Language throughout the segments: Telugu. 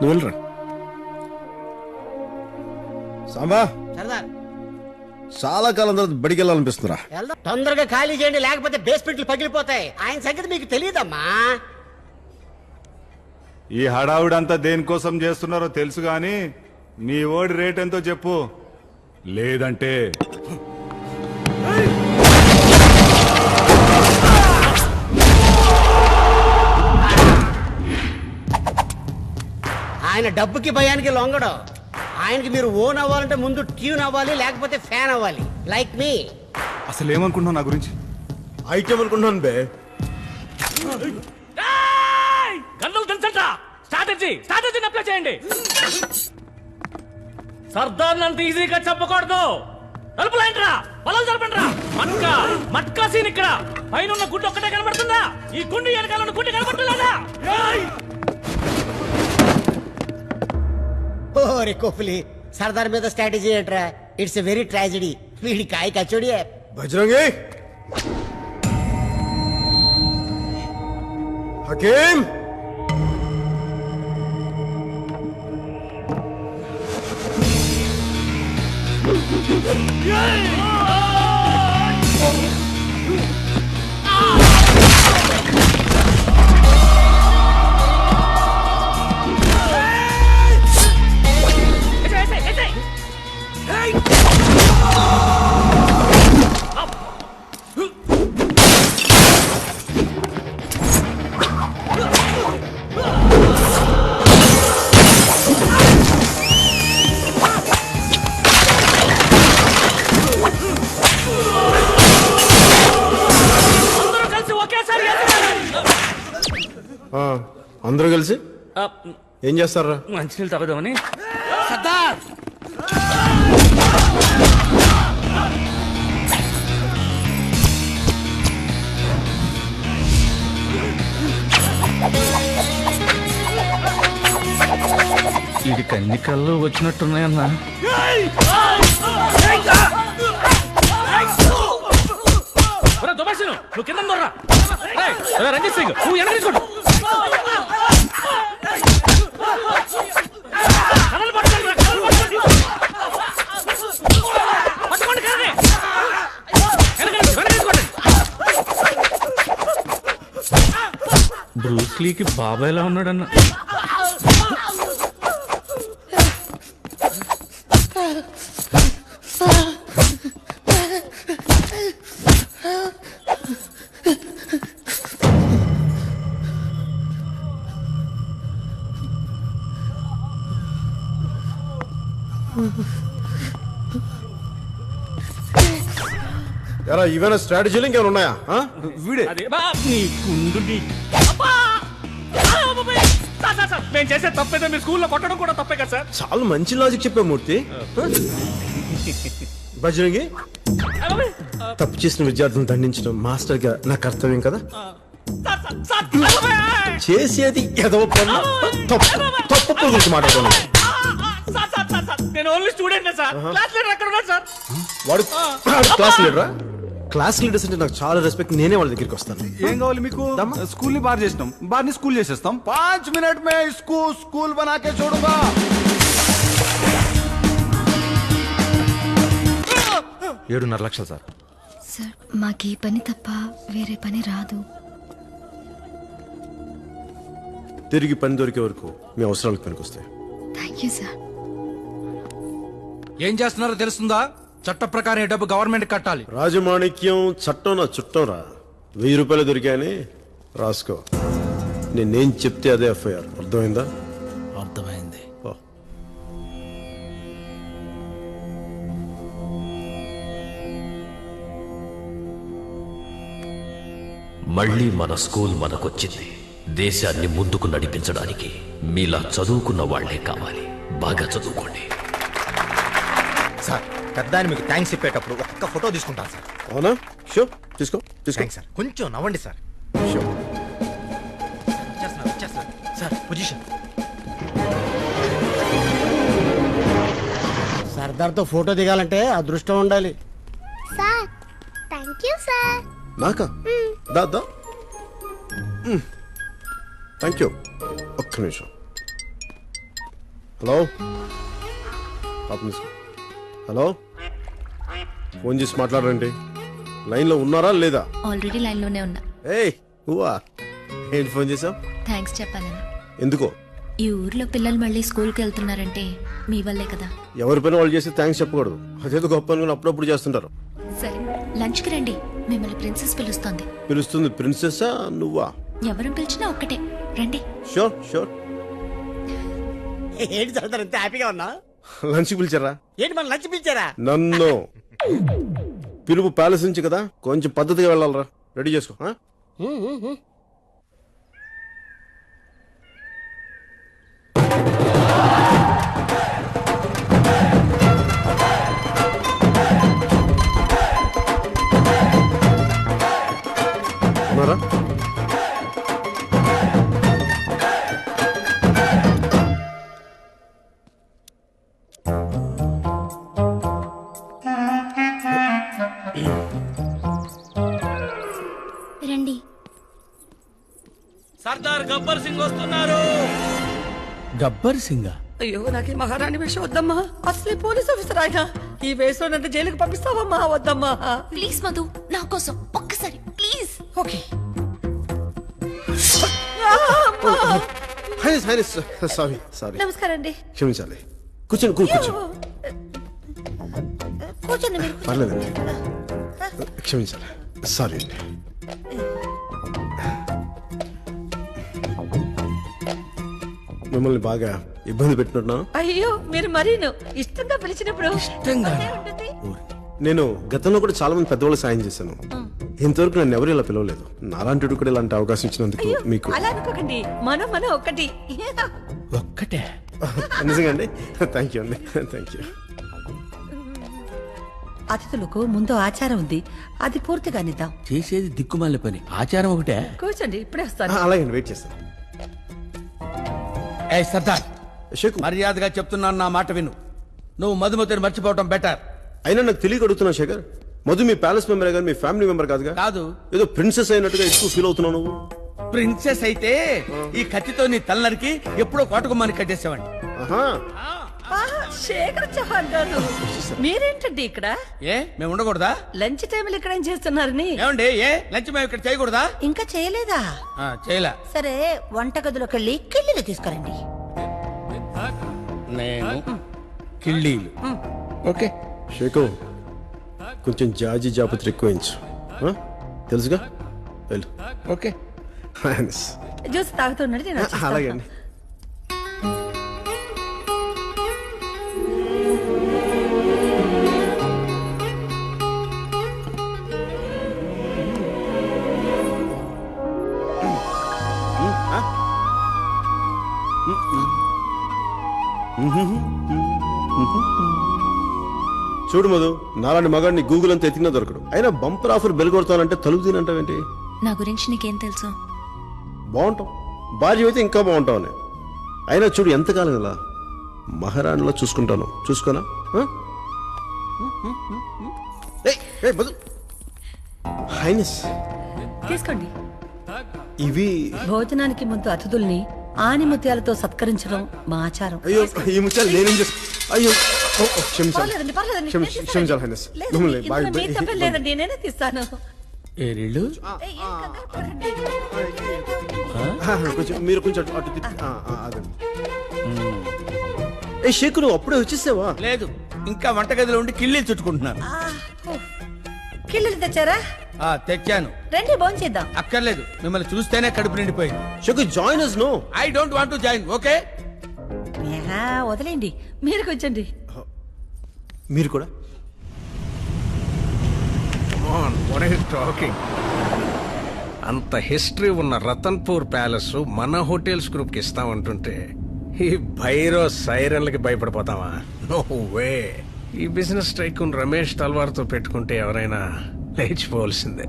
నువ్వు వెళ్ళరా. సాంబా, సరదార్ చాలా కాలం తర్వాత బడికి వెళ్ళాలనిపిస్తుందిరా. తొందరగా ఖాళీ చేయండి, లేకపోతే బేస్మెంట్లు పగిలిపోతాయి. ఆయన సంగతి మీకు తెలియదమ్మా. ఈ హడావుడంతా దేనికోసం చేస్తున్నారో తెలుసు గాని మీ ఓడి రేట్ ఎంతో చెప్పు, లేదంటే ఆయన డబ్బుకి భయానికి లొంగడం. ఆయనకి మీరు ఓన్ అవ్వాలంటే ముందు ట్యూన్ అవ్వాలి, లేకపోతే ఫ్యాన్ అవ్వాలి. లైక్ మీ. అసలు ఏమనుకుంటున్నావు నా గురించి? ఐటమ్ అనుకుంటున్నాను బే. గన్నులు తెలుసంట. స్ట్రాటజీని అప్లై చేయండి. సర్దార్ అంత ఈజీగా చెప్పకూడదు. తలుపులేంట్రా, పొలం జరపండిరా. మట్కా సీన్ ఇక్కడ. పైన గుడ్డు ఒక్కటే కనబడుతుందా? ఈ గుండు వెనకాల గుడ్డు కనబడుతుందా? ఓరే కోహ్లీ, సర్దార్ మీద స్ట్రాటజీ ఏంట్రా? It's a very tragedy. వీడి కాయ కచోడి. బజరంగి, హకీం, అందరూ కలిసి ఏం చేస్తారా? మంచినీళ్ళు తాగుదామని. సర్దార్ వీడికి అన్ని కళ్ళు వచ్చినట్టున్నాయన్నా. నువ్వు కింద రంజిత్ సింగ్, నువ్వు వెనక తీసుకోండి. బ్రూస్లీకి బాబాయ్ ఎలా ఉన్నాడన్న. ఎరా, ఇవైనా స్ట్రాటజీలు ఇంకేమైనా ఉన్నాయా? వీడే మేము చేసే తప్పేదో మీ స్కూల్లో కొట్టడం కూడా తప్పే కదా సార్. చాలా మంచి లాజిక్ చెప్పే మూర్తి. బజరంగి, తప్పు చేసిన విద్యార్థులను దండించడం మాస్టర్ గా నా కర్తవ్యం కదా. చేసేది ఎదవ పని, తప్పు గురించి మాట్లాడుతున్నాను. నేను only student sir. Class leader ఎక్కడ ఉన్నాడు సార్? వాడు క్లాస్ లీడరా? క్లాస్ లీడర్స్ అంటే నాకు చాలా రెస్పెక్ట్. నేనే వాళ్ళ దగ్గరికి వస్తాను. ఏం కావాలి మీకు? స్కూల్ ని బార్ చేసినాం, బార్ ని స్కూల్ చేసేస్తాం. 5 మినిట్ మే స్కూల్ బనాకే చూడుగా. 7.5 లక్షలు సార్. సార్, మాకు ఈ పని తప్ప వేరే పని రాదు. తిరిగి పని దొరికే వరకు మీ అవసరాలకు పనికొస్తాయి. Thank you sir. ఏం చేస్తున్నారో తెలుస్తుందా? చట్ట ప్రకారం డబ్బు గవర్నమెంట్ కట్టాలి. రాజమాణిక్యం చట్టం నా చుట్టం రా. 1000 రూపాయలు దొరికాయని రాసుకో. నేనేం చెప్తే అదే ఎఫ్ఐఆర్. అర్థమైందా? అర్థమైంది. మళ్ళీ మన స్కూల్ మనకొచ్చింది. దేశాన్ని ముందుకు నడిపించడానికి మీలా చదువుకున్న వాళ్లే కావాలి. బాగా చదువుకోండి సార్. పెద్దాన్ని మీకు థ్యాంక్స్ చెప్పేటప్పుడు ఒక్క ఫోటో తీసుకుంటాను సార్. అవునా? షో, తీసుకో తీసుకో సార్. కొంచెం నవ్వండి సార్. షో. Sir position. సర్దార్తో ఫోటో దిగాలంటే అదృష్టం ఉండాలి. Sir, thank you sir. నాకా? దా. Thank you. ఒక్క నిమిషం. హలో హలో, ఫోన్ చేసి మాట్లాడరండి. లైన్లో ఉన్నారా లేదా? ఆల్రెడీ లైన్లోనే ఉన్నా. ఏయ్ నువ్వా? ఏంటి ఫోన్ చేసావు? థ్యాంక్స్ చెప్పాలని. ఎందుకో? ఈ ఊర్లో పిల్లలు మళ్ళీ స్కూల్కి వెళ్తున్నారంటే మీ వల్లే కదా. ఎవరి పైన వాళ్ళు చేస్తే థ్యాంక్స్ చెప్పకూడదు. అదేదో గొప్ప అనుకుని అప్పుడప్పుడు చేస్తుంటారు. సరే లంచ్కి రండి, మిమ్మల్ని ప్రిన్సెస్ పిలుస్తోంది. పిలుస్తుంది ప్రిన్సెస్సా నువ్వా? ఎవరు పిలిచినా ఒక్కటే, రండి. Sure sure. ఏంటి చదువుతారు అంతే హ్యాపీగా ఉన్నా? లంచ్ పిలిచారా? ఏంటి మన లంచ్ పిలిచారా? నన్ను పిలుపు ప్యాలెస్ నుంచి కదా, కొంచెం పద్ధతిగా వెళ్ళాలరా. రెడీ చేసుకో. ఆ? ఉన్నారా? రండి. సర్దార్ గబ్బర్ సింగ్ వస్తున్నారు. గబ్బర్ సింగా? అయ్యో నాకు ఈ మహారాణి వేషం వద్దమ్మా. అసలే పోలీస్ ఆఫీసర్ ఆయన. ఈ వేషంలో నన్ను జైలుకి పంపిస్తావమ్మా? వద్దమ్మా. ప్లీజ్ మధు, నా కోసం ఒక్కసారి please. Okay. Highness highness, sorry sorry. నమస్కారం అండి. క్షమించాలి. కూర్చోండి కూర్చో. కూర్చోండి మీరు. పర్లేదండి, క్షమించాలి. సారీ అండి. మిమ్మల్ని బాగా ఇబ్బంది పెట్టినట్టున్నాను. అయ్యో మీరు మరీను ఇష్టంగా పిలిచినప్పుడు ఇష్టంగా? ఉంటుంది. నేను గతంలో కూడా చాలా మంది పెద్దవాళ్ళు సాయం చేశాను. ఇంతవరకు నన్ను ఎవరు ఇలా పిలవలేదు. నాలాంటి కూడా ఇలాంటి అవకాశం ఇచ్చినందుకు మీకు అలా అనుకోకండి. మనం ఒక్కటి. ఒక్కటే? నిజంగా అండి. థ్యాంక్ యూ అండి, థ్యాంక్ యూ. అతిథులకు ముందు ఆచారం ఉంది, అది పూర్తిగా నిద్దాం. చేసేది దిక్కుమాల పని, ఆచారం ఒకటే. కూర్చోండి, ఇప్పుడే వస్తాను. అలాగే వెయిట్ చేస్తాను. ఏ సర్దార్, షేకు, మర్యాదగా చెప్తున్నాను, నా మాట విను. నువ్వు మధుమతిని మర్చిపోవటం బెటర్. అయినా నాకు తెలియక అడుగుతున్నావు శేఖర్. మధు మీ ప్యాలెస్ మెంబర్ కానీ మీ ఫ్యామిలీ మెంబర్ కాదుగా? కాదు. ఏదో ప్రిన్సెస్ అయినట్టుగా ఎక్కువ ఫీల్ అవుతున్నావు నువ్వు. ప్రిన్సెస్ అయితే ఈ కత్తితో నీ తలనరికి ఎప్పుడో కోటకుమ్మానికి కట్టేసావండి. ఆహా, శేఖర్ చౌహాన్ గారు, మీరేంటండి ఇక్కడ? ఏ మేము ఉండకూడదా? లంచ్ టైంలో ఇక్కడ ఏం చేస్తున్నారని? ఏమండి, ఏ లంచ్ మేము ఇక్కడ చేయకూడదా? ఇంకా చేయలేదా? చేయలే. సరే, వంటగదిలోకి వెళ్ళి కిళ్ళీలు తీసుకురండి. నేను కిళ్ళీలు. ఓకే. షేకు, కొంచెం జాజి జాపత్రి ఎక్కువయించు. తెలుసుగా, వెళ్ళు. ఓకే. జ్యూస్ తాగుతున్నాడు, నేను వచ్చేస్తాను. అలాగే అండి. చూడు మధు, నాలాంటి మగాడిని గూగుల్ అంతా ఎతికినా దొరకడు. అయినా బంపర్ ఆఫర్ బెల్ కొడతానంటే తలుపు తినంటావేంటి? నా గురించి నీకేం తెలుసు? బాగుంటావు, భార్య అయితే ఇంకా బాగుంటావు అని. అయినా చూడు ఎంతకాలం ఇలా మహారాణిలో చూసుకుంటాను. చూసుకోనా? హైనస్, తీసుకోండి. ఇవి భోజనానికి ముందు అతిథుల్ని ఆనిముత్యాలతో సత్కరించడం మా ఆచారం. అయ్యో, ఈ ముత్యాలు నేనేం చేస్తా? అయ్యో, క్షమించాలి. పర్లేదండి, పర్లేదండి. క్షమించాలి హైనస్. లేదండి, మిమ్మల్ని ఇందులో బాగా మీ తప్పేం లేదండి, నేనే తీస్తాను. ఏరిళ్ళు ఏయ్, ఏం కంగారు పడకండి. కొంచెం మీరు కొంచెం అటు తిప్పి. అదండి. ఏ షేకు, నువ్వు అప్పుడే వచ్చేసావా? లేదు, ఇంకా వంటగదిలో ఉండి కిళ్ళీలు చుట్టుకుంటున్నాను. కిళ్ళలు తెచ్చారా? తెచ్చాను. రండి, భోంచేద్దాం. అక్కర్లేదు, మిమ్మల్ని చూస్తేనే కడుపు నిండిపోయింది. షేకు, join us. No, I don't want to join. Okay, వదిలేండి, మీరు కూర్చోండి. మీరు కూడా. టాకింగ్ అంత హిస్టరీ ఉన్న రతన్పూర్ ప్యాలెస్ మన హోటల్స్ గ్రూప్ కి ఇస్తామంటుంటే ఈ భైరో సైరన్లకి భయపడిపోతావా? No way. ఈ బిజినెస్ టైకూన్ రమేష్ తల్వార్తో పెట్టుకుంటే ఎవరైనా లేచిపోవలసిందే.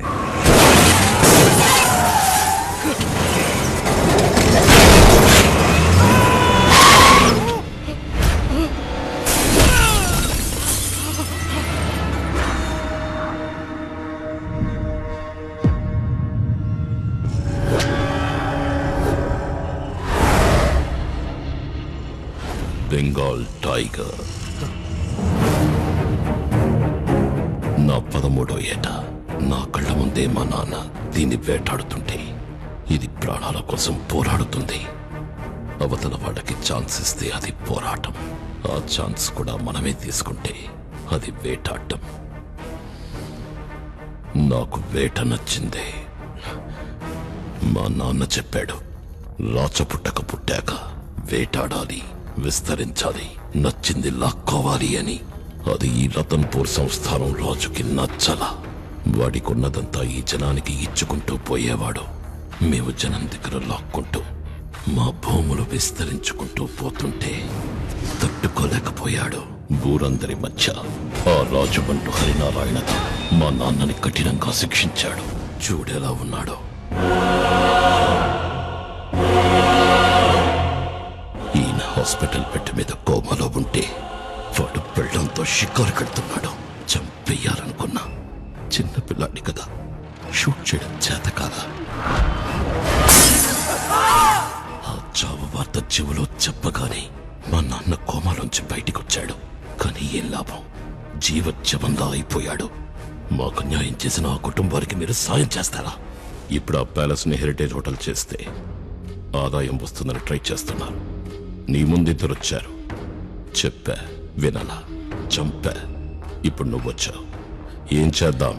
బెంగాల్ టైగర్. నా 13వ ఏట నా కళ్ళ ముందే మా నాన్న దీన్ని వేటాడుతుంటే ఇది ప్రాణాల కోసం పోరాడుతుంది. అవతల వాళ్ళకి ఛాన్స్ ఇస్తే అది పోరాటం, ఆ ఛాన్స్ కూడా మనమే తీసుకుంటే అది వేటాడటం. నాకు వేట నచ్చిందే. మా నాన్న చెప్పాడు, రాచపుట్టక పుట్టాక వేటాడాలి, విస్తరించాలి, నచ్చింది లాక్కోవాలి అని. అది ఈ రతన్పూర్ సంస్థానం రాజుకి నచ్చల. వాడికున్నదంతా ఈ జనానికి ఇచ్చుకుంటూ పోయేవాడు. మేము జనం దగ్గర లాక్కుంటూ మా భూములు విస్తరించుకుంటూ పోతుంటే తట్టుకోలేకపోయాడు. ఊరందరి మధ్య ఆ రాజుబంటు హరినారాయణతో మా నాన్నని కఠినంగా శిక్షించాడు. చూడేలా ఉన్నాడు. ఈయన హాస్పిటల్ బెడ్ మీద కోమాలో ఉంటే వాడు పెళ్ళంతో షికారు కడుతున్నాడు. చంపేయాలనుకున్నా. చిన్నపిల్లాడి కదా, షూట్ చేయడం చేత కాదా. ఆ చావు వార్త చెవులో చెప్పగానే మా నాన్న కోమాలోంచి బయటికొచ్చాడు. కానీ ఏం లాభం, జీవోత్సవంగా అయిపోయాడు. మాకు న్యాయం చేసిన ఆ కుటుంబానికి మీరు సాయం చేస్తారా? ఇప్పుడు ఆ ప్యాలెస్ ని హెరిటేజ్ హోటల్ చేస్తే ఆదాయం వస్తుందని ట్రై చేస్తున్నారు. నీ ముందిద్దరు వచ్చారు. చెప్పా, వినాలా? చంపా. ఇప్పుడు నువ్వొచ్చావు. ఏం చేద్దాం?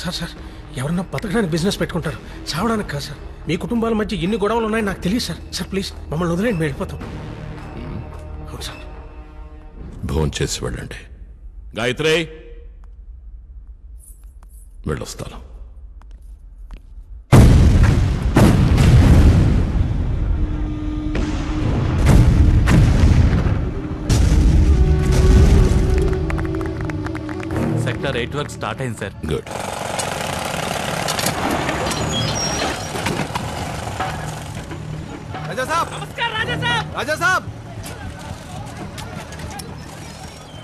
సార్ ఎవరన్నా బతకడానికి బిజినెస్ పెట్టుకుంటారు, చావడానికి కాదు సార్. మీ కుటుంబాల మధ్య ఎన్ని గొడవలు ఉన్నాయో నాకు తెలియదు సార్. సార్ ప్లీజ్ మమ్మల్ని వదిలేండి, మేము వెళ్ళిపోతాం. అవును సార్. భోజనం చేసి వెళ్ళండి. గాయత్రి, వెళ్ళొస్తాను. సెక్టర్ 8 వర్క్ స్టార్ట్ అయింది సార్. గుడ్. రాజా సాబ్, నమస్కారం రాజా సాబ్. రాజా సాబ్,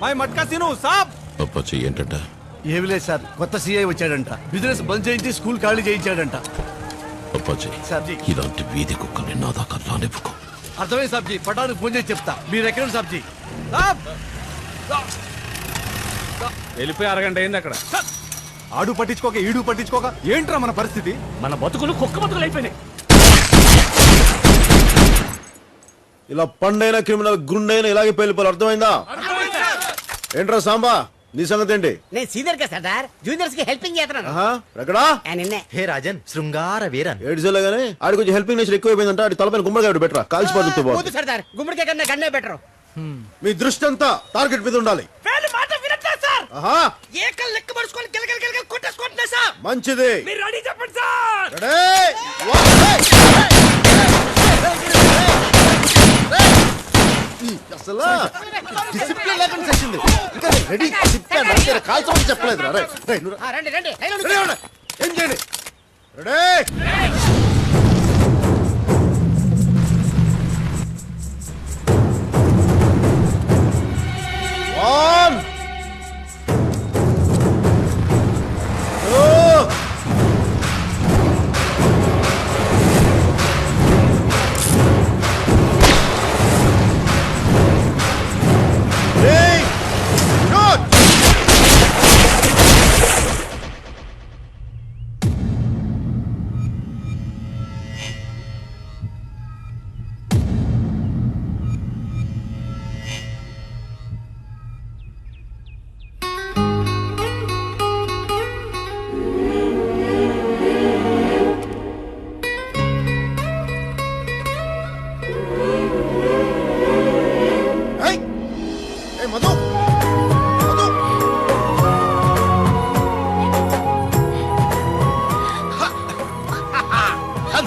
మై మట్కా తిను సాబ్. అప్పాచి ఏంటంట? ఏమి లేదు సార్, కొత్త సీఐ వచ్చాడంట. బిజినెస్ బంద్ చేయించి స్కూల్ ఖాళీ చేయించాడంట. అప్పాచి, సాబ్జీ, ఇలాంటి వీధి కుక్కల్ని నా దాకా రానివ్వకు. అర్థమైంది సాబ్జీ. పటానికి ఫోన్ చేసి చెప్తా. మీరు ఎక్కడ సాబ్జీ? సాబ్, వెళ్ళిపోయి అరగంట అయింది అక్కడ. ఆడు పట్టించుకోక ఈడు పట్టించుకోక ఏంట్రా మన పరిస్థితి? మన బతుకులు కుక్క బతుకులు అయిపోయినాయి. ఇలా పండైన క్రిమినల్ గుండైన ఇలాగే పేలిపోవాలి. అర్థమైందా? ఏంట్రా సాంబా, నీ సంగతి ఏంటి? నేను సీనియర్ గా సార్, జూనియర్స్ కి హెల్పింగ్ చేస్తున్నాను. ఎక్కడా? నిన్నే హే రాజన్, శృంగార వీరన్. ఏడ్చేలాగానే ఆడి కొంచెం హెల్పింగ్ నేచర్ ఎక్కువైపోయిందంట. ఆడి తలపైన గుమ్మడికాయ బెటరా, కాల్చిపోతుంది. వద్దు సర్దార్, గుమ్మడికాయ కన్నా గన్నే బెటర్. మీ దృష్టి అంతా టార్గెట్ మీద ఉండాలి. మాట వినట్లేదు సార్. ఏకల్ లెక్క పడుచుకొని గిలగిల కొట్టేసుకుంటున్నా సార్. మంచిది. మీరు రెడీ చెప్పండి సార్. అసలు డిసిప్లిన్ లేకుండా చేసింది. ఇంకా రెడీ కాల్చమని చెప్పలేదు. రండి రండి. ఏం చేయండి? Ready. One, two, three, shoot!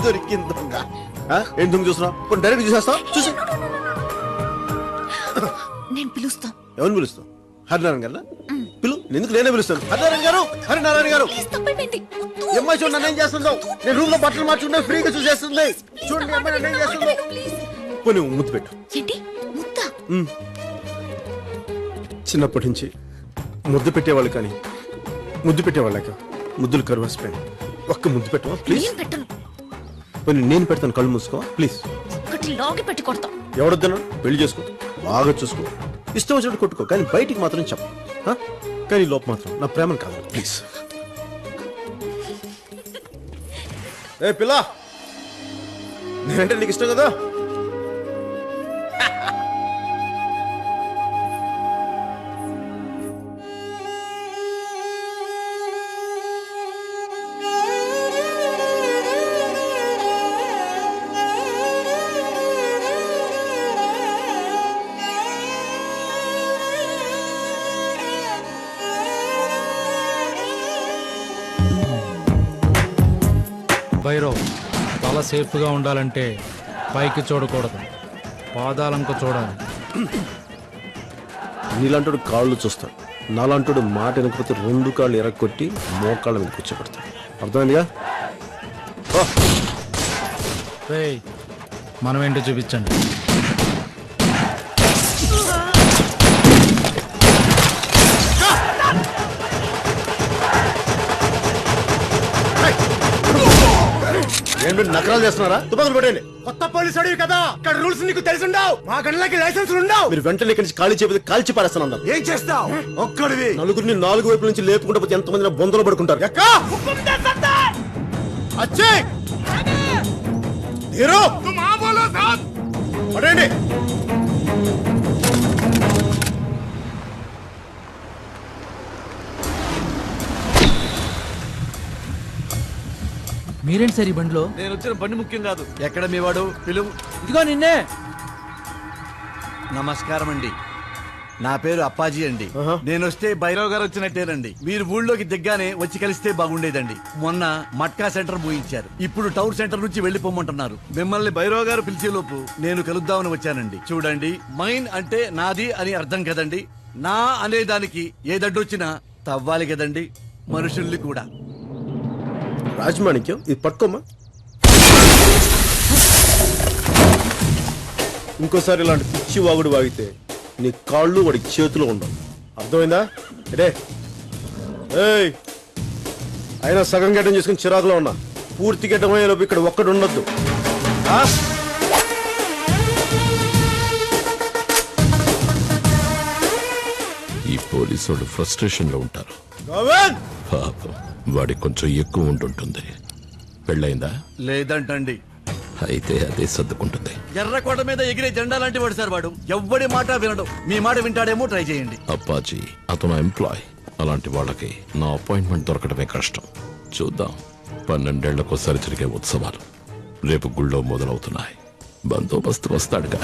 దొరికింది దొంగ. ఏం దొంగ చూస్తున్నావు? కొన్ని డైరెక్ట్ చూసేస్తా. చూసి నేను పిలుస్తా. ఎవరిని పిలుస్తావు? హరినారాయణ గారు పిలు. ఎందుకు నేనే పిలుస్తాను. హరినారాయణ గారు, హరినారాయణ గారు. అమ్మాయి చూడండి నన్ను ఏం చేస్తుందో. నేను రూమ్ లో బట్టలు మార్చుకుంటే ఫ్రీగా చూసేస్తుంది. చూడండి అమ్మాయి నన్ను ఏం చేస్తుందో. పోనీ ముద్దు పెట్టు. చిన్నప్పటి నుంచి ముద్దు పెట్టేవాళ్ళు, కానీ ముద్దు పెట్టేవాళ్ళక ముద్దులు కరువేసిపోయాను. ఒక్క ముద్దు పెట్టవా ప్లీజ్? నేను పెడతాను. కళ్ళు మూసుకో ప్లీజ్. లాగి పెట్టి కొడతా. ఎవడొద్దన్నా? పెళ్లి చేసుకో. బాగా చూసుకో, ఇష్టం వచ్చినట్టు కొట్టుకో, కానీ బయటికి మాత్రం చెప్పు. ఆ? కానీ లోపు మాత్రం నా ప్రేమను కాదు ప్లీజ్. ఏ పిల్ల, నేనంటే నీకు ఇష్టం కదా? భైరవ్, తల సేఫ్గా ఉండాలంటే పైకి చూడకూడదు, పాదాలంక చూడాలి. నీలాంటి కాళ్ళు చూస్తాడు, నాలాంటి మాట వెనకపోతే 2 కాళ్ళు ఎరగొట్టి మోకాళ్ళ మీద కూర్చోబెడతాడు. అర్థమైందిగా? రేయ్, మనం ఏంటో చూపించండి. ఏంటి నకరాలు చేస్తున్నారా? తుపాకులు పెట్టండి. కొత్త పోలీసు అడివి కదా, ఇక్కడ రూల్స్ నీకు తెలిసుండవు, మా గంటలకి లైసెన్స్ ఉండవు. మీరు వెంటనే ఇక్కడి నుంచి ఖాళీ చేయకపోతే కాల్చి పారేస్తాను. ఏం చేస్తావు? ఒక్కడివి నలుగురిని 4 వైపుల నుంచి లేపుకుంటూ పోతే ఎంతమంది బొందలు పడుకుంటారు. పడండి. మీరేంటి సార్ ఈ బండిలో? నేను వచ్చిన బండి ముఖ్యం కాదు. ఎక్కడ మీ వాడు? పిలువు. ఇదిగో నిన్నే. నమస్కారం అండి, నా పేరు అప్పాజీ అండి. నేను వస్తే భైరవ్ గారు వచ్చినట్టేనండి. మీరు ఊళ్ళోకి దిగ్గానే వచ్చి కలిస్తే బాగుండేదండి. మొన్న మట్కా సెంటర్ మూయించారు, ఇప్పుడు టౌన్ సెంటర్ నుంచి వెళ్లిపోమంటున్నారు. మిమ్మల్ని భైరవ్ గారు పిలిచేలోపు నేను కలుద్దామని వచ్చానండి. చూడండి, మైన్ అంటే నాది అని అర్థం కదండి. నా అనేదానికి ఏ దడ్డొచ్చినా తవ్వాలి కదండి, మనుషుల్ని కూడా. రాజమాణిక్యం, ఇది పట్టుకోమ్మా. ఇంకోసారి ఇలాంటి పిచ్చి వాగుడు వాగితే నీ కాళ్ళు వాడి చేతిలో ఉండవు. అర్థమైందా? ఏయ్, అయినా సగం గడ్డం చేసుకుని చిరాకులో ఉన్నా, పూర్తి గడ్డం అయ్యేలోపు ఇక్కడ ఒక్కడు ఉండొద్దు. ఈ పోలీసు ఫ్రస్ట్రేషన్ లో ఉంటారు. పాపం, వాడికి కొంచెం ఎక్కువ ఉంటుంటుంది. పెళ్ళయిందా? లేదంటండి. అయితే అదే సర్దుకుంటుంది. ఎర్రకోట మీద ఎగిరే జెండా లాంటి వాడు సార్ వాడు. ఎవ్వడి మాట వినడు. మీ మాట వింటాడేమో, ట్రై చేయండి. అప్పాజీ అతను ఎంప్లాయ్. అలాంటి వాళ్ళకి నా అపాయింట్మెంట్ దొరకడమే కష్టం. చూద్దాం. 12 ఏళ్లకోసారి జరిగే ఉత్సవాలు రేపు గుళ్ళో మొదలవుతున్నాయి. బందోబస్తు వస్తాడుగా.